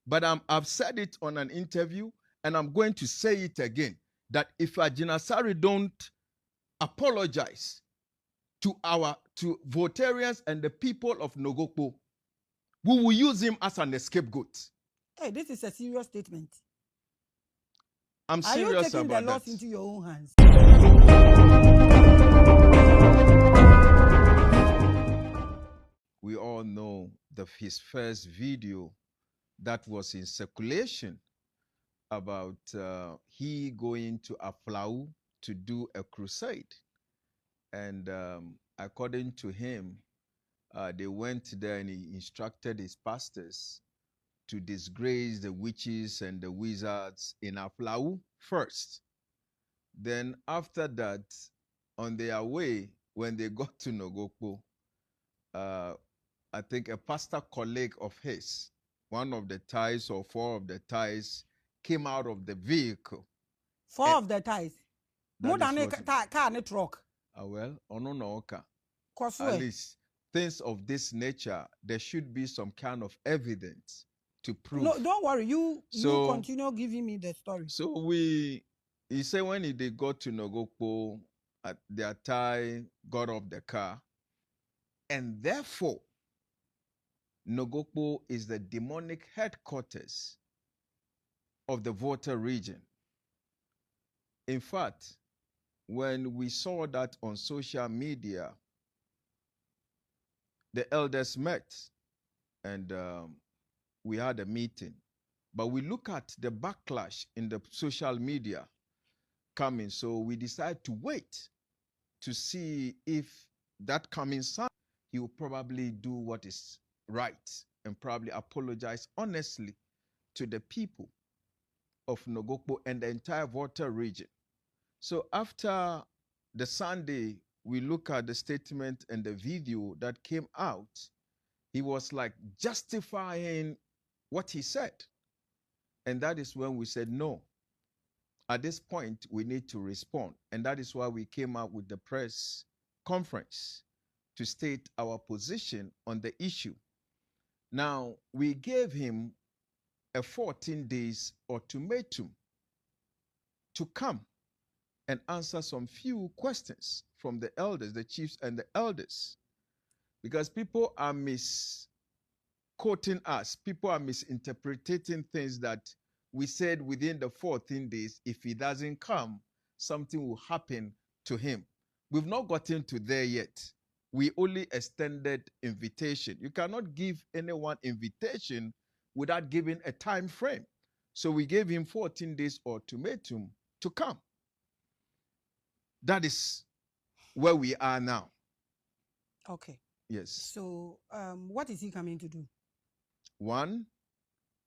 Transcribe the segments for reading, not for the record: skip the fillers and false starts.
But I've said it on an interview, and I'm going to say it again, that if Agyinasare don't apologize to Voltarians and the people of Nogokpo, we will use him as an scapegoat. Hey, this is a serious statement. I'm serious about that. Are you taking the laws into your own hands? We all know his first video that was in circulation about he going to Aflau to do a crusade. And according to him, they went there and he instructed his pastors to disgrace the witches and the wizards in Aflau first. Then after that, on their way, when they got to Nogokpo, I think a pastor colleague of his, one of the ties or four of the ties, came out of the vehicle. Four of the ties? More than a car and a truck? Well, at least things of this nature, there should be some kind of evidence to prove. No, don't worry. You continue giving me the story. So he said when they got to Nogokpo, their tie got off the car, and therefore, Nogokpo is the demonic headquarters of the Volta region. In fact, when we saw that on social media, the elders met and we had a meeting. But we look at the backlash in the social media coming, so we decided to wait to see if that coming Sunday, he will probably do what is right and probably apologize honestly to the people of Nogokpo and the entire Volta region. So after the Sunday, we look at the statement and the video that came out. He was like justifying what he said. And that is when we said, no, at this point, we need to respond. And that is why we came out with the press conference to state our position on the issue. Now, we gave him a 14 days ultimatum to come and answer some few questions from the elders, the chiefs and the elders. Because people are misquoting us. People are misinterpreting things that we said within the 14 days, if he doesn't come, something will happen to him. We've not gotten to there yet. We only extended invitation. You cannot give anyone invitation without giving a time frame. So we gave him 14 days ultimatum to come. That is where we are now. Okay. Yes. So what is he coming to do? One,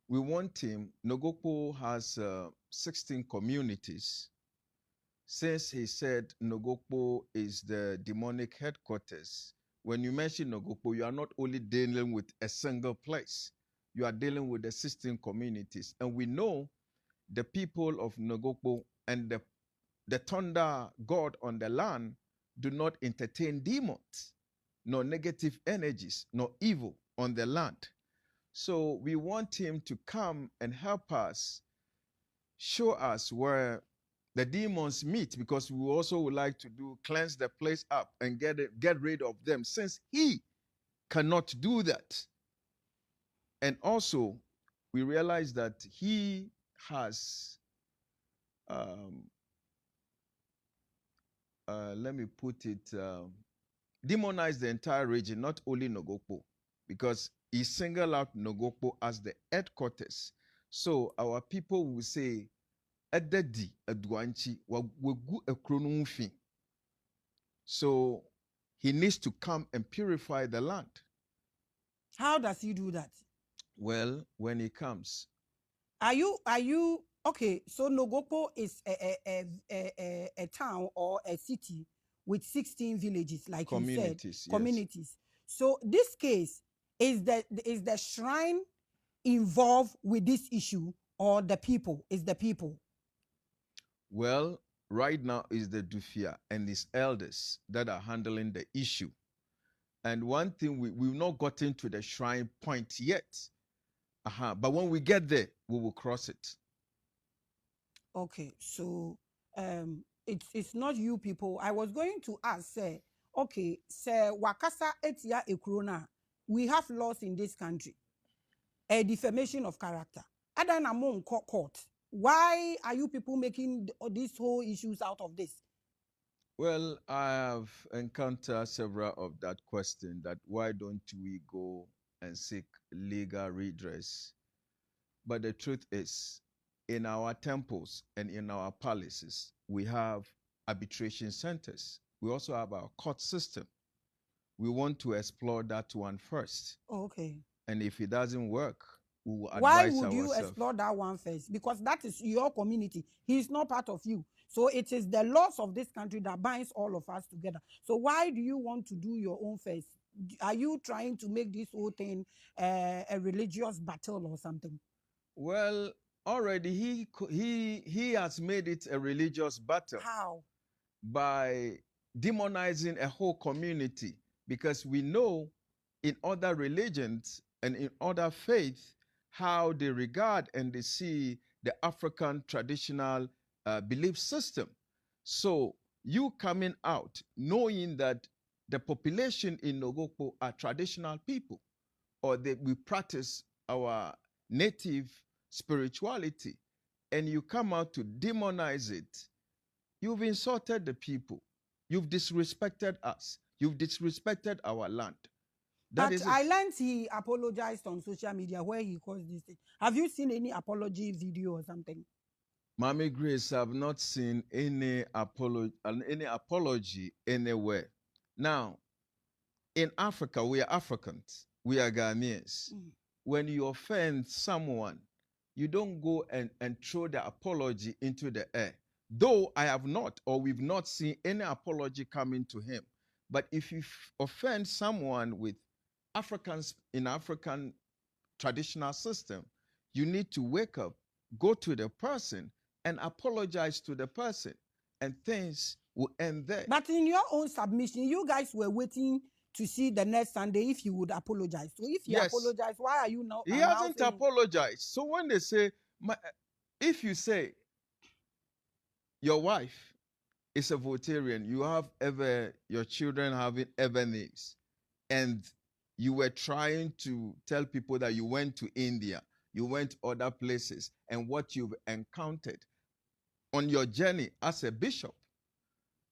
we want him. Nogokpo has 16 communities. Since he said Nogokpo is the demonic headquarters, when you mention Nogokpo, you are not only dealing with a single place. You are dealing with the 16 communities. And we know the people of Nogokpo and the thunder god on the land do not entertain demons, nor negative energies, nor evil on the land. So we want him to come and help us, show us where the demons meet, because we also would like to cleanse the place up and get rid of them, since he cannot do that. And also, we realize that he has, let me put it, demonized the entire region, not only Nogokpo, because he singled out Nogokpo as the headquarters. So our people will say, Ededi Aduanchi wegu ekronumfi. So he needs to come and purify the land. How does he do that? Well, when he comes. Are you okay? So Nogokpo is a town or a city with 16 villages, like you said, communities. Yes. So this case is the shrine involved with this issue, or the people? Is the people? Well, right now is the Dufia and his elders that are handling the issue. And one thing, we've not gotten to the shrine point yet. But when we get there, we will cross it. Okay, so it's not you people. I was going to ask, say, okay, say wakasa etia ekrona. We have laws in this country. A defamation of character. Other than among court. Why are you people making these whole issues out of this? Well, I have encountered several of that question, that why don't we go and seek legal redress? But the truth is, in our temples and in our palaces, we have arbitration centers. We also have our court system. We want to explore that one first. Okay. And if it doesn't work, we will advise Why ourselves. would you explore that one first? Because that is your community. He is not part of you. So it is the laws of this country that binds all of us together. So why do you want to do your own first? Are you trying to make this whole thing a religious battle or something? Well, already he has made it a religious battle. How? By demonizing a whole community, because we know in other religions and in other faiths how they regard and they see the African traditional belief system. So you coming out knowing that the population in Nogokpo are traditional people, or that we practice our native spirituality, and you come out to demonize it, you've insulted the people. You've disrespected us. You've disrespected our land. But I learned he apologized on social media where he caused this thing. Have you seen any apology video or something? Maame Grace, I've not seen any apology anywhere. Now, in Africa, we are Africans. We are Ghanaians. When you offend someone, you don't go and throw the apology into the air. Though I have not, or we've not seen any apology coming to him. But if you offend someone with Africans in African traditional system, you need to wake up, go to the person, and apologize to the person, and things will end there. But in your own submission, you guys were waiting to see the next Sunday if he would apologize. So if he apologized, why are you now? He hasn't apologized. So when they say, if you say your wife is a Voltarian, you have your children having names, and you were trying to tell people that you went to India, you went other places, and what you've encountered on your journey as a bishop,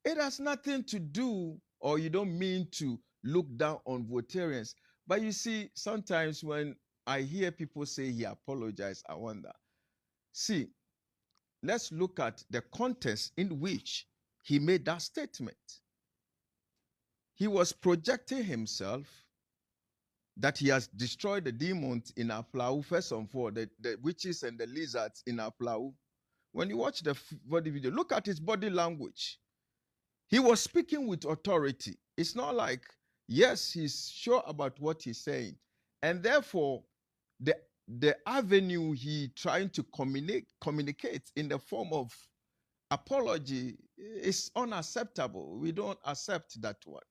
it has nothing to do, or you don't mean to look down on Voltarians. But you see, sometimes when I hear people say he apologized, I wonder. See, let's look at the context in which he made that statement. He was projecting himself that he has destroyed the demons in Aflau, first and foremost, the witches and the lizards in Aflau. When you watch the body video, look at his body language. He was speaking with authority. It's not like, yes, he's sure about what he's saying. And therefore, the avenue he trying to communicate in the form of apology is unacceptable. We don't accept that one.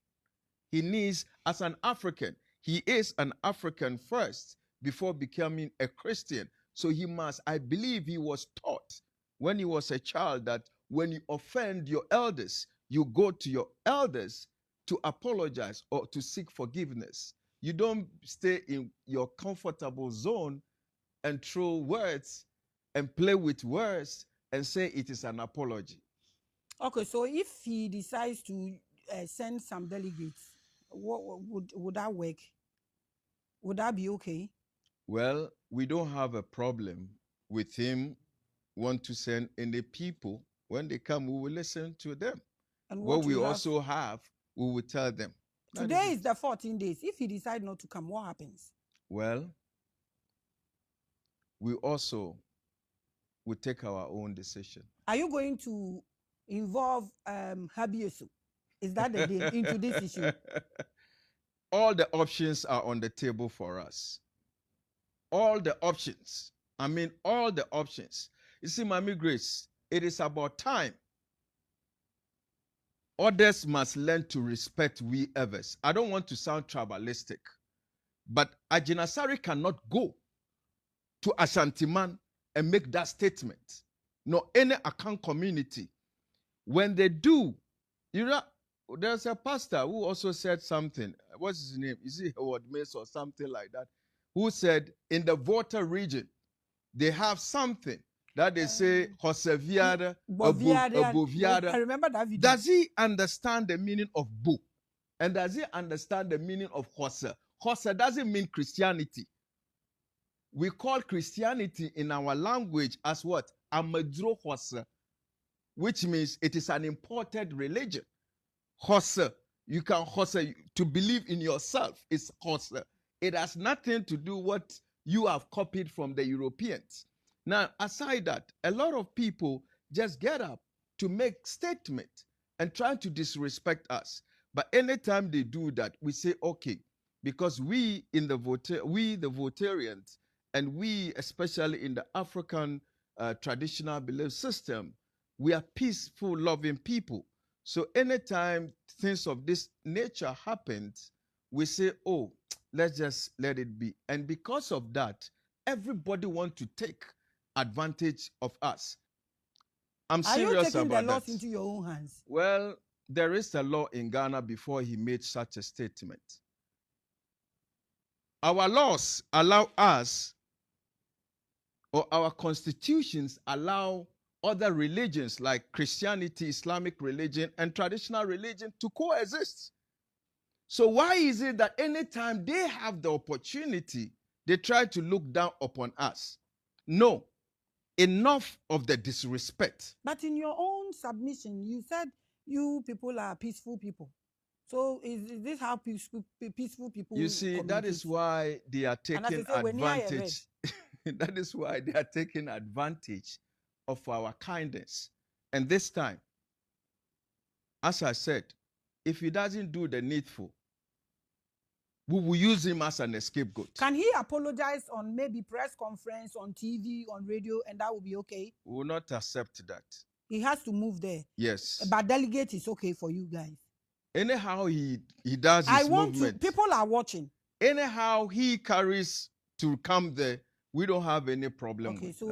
He needs, as an African, he is an African first before becoming a Christian. So he must, I believe he was taught when he was a child that when you offend your elders, you go to your elders to apologize or to seek forgiveness. You don't stay in your comfortable zone and throw words and play with words and say it is an apology. Okay, so if he decides to send some delegates, would that work? Would that be okay? Well, we don't have a problem with him want to send any people. When they come, we will listen to them. And what we also have, we will tell them. Today is the 14 days. If he decides not to come, what happens? Well, we also will take our own decision. Are you going to involve Habiesu? Is that the deal into this issue? All the options are on the table for us. All the options. I mean, all the options. You see, Maame Grace, it is about time. Others must learn to respect we others. I don't want to sound tribalistic, but Agyinasare cannot go to Ashanti-man and make that statement. No, any Akan community. When they do, you know, there's a pastor who also said something. What's his name? Is it Howard Mace or something like that? Who said in the Volta region, they have something that they say Hoseviada, Aboviada. I remember that video. Does he understand the meaning of Bo? And does he understand the meaning of Hose? Hose doesn't mean Christianity. We call Christianity in our language as what? Amadro Hose, which means it is an imported religion. Hose, you can Hose, to believe in yourself is Hose. It has nothing to do what you have copied from the Europeans. Now, aside that, a lot of people just get up to make statements and try to disrespect us. But anytime they do that, we say, okay, because we the Voltarians, and we especially in the African traditional belief system, we are peaceful, loving people. So anytime things of this nature happens, we say, oh, let's just let it be. And because of that, everybody wants to take advantage of us. I'm serious about that. Are you taking the laws into your own hands? Well, there is a law in Ghana before he made such a statement. Our laws allow us, or our constitutions allow other religions like Christianity, Islamic religion, and traditional religion to coexist. So why is it that anytime they have the opportunity, they try to look down upon us? No. Enough of the disrespect. But in your own submission, you said you people are peaceful people. So is this how peaceful people? You see, that is why they are taking advantage. That is why they are taking advantage of our kindness. And this time, as I said, if he doesn't do the needful, we will use him as an scapegoat. Can he apologize on maybe press conference, on TV, on radio, and that will be okay? We will not accept that. He has to move there. Yes. But delegate is okay for you guys. Anyhow he does his movement. People are watching. Anyhow he carries to come there, we don't have any problem with that.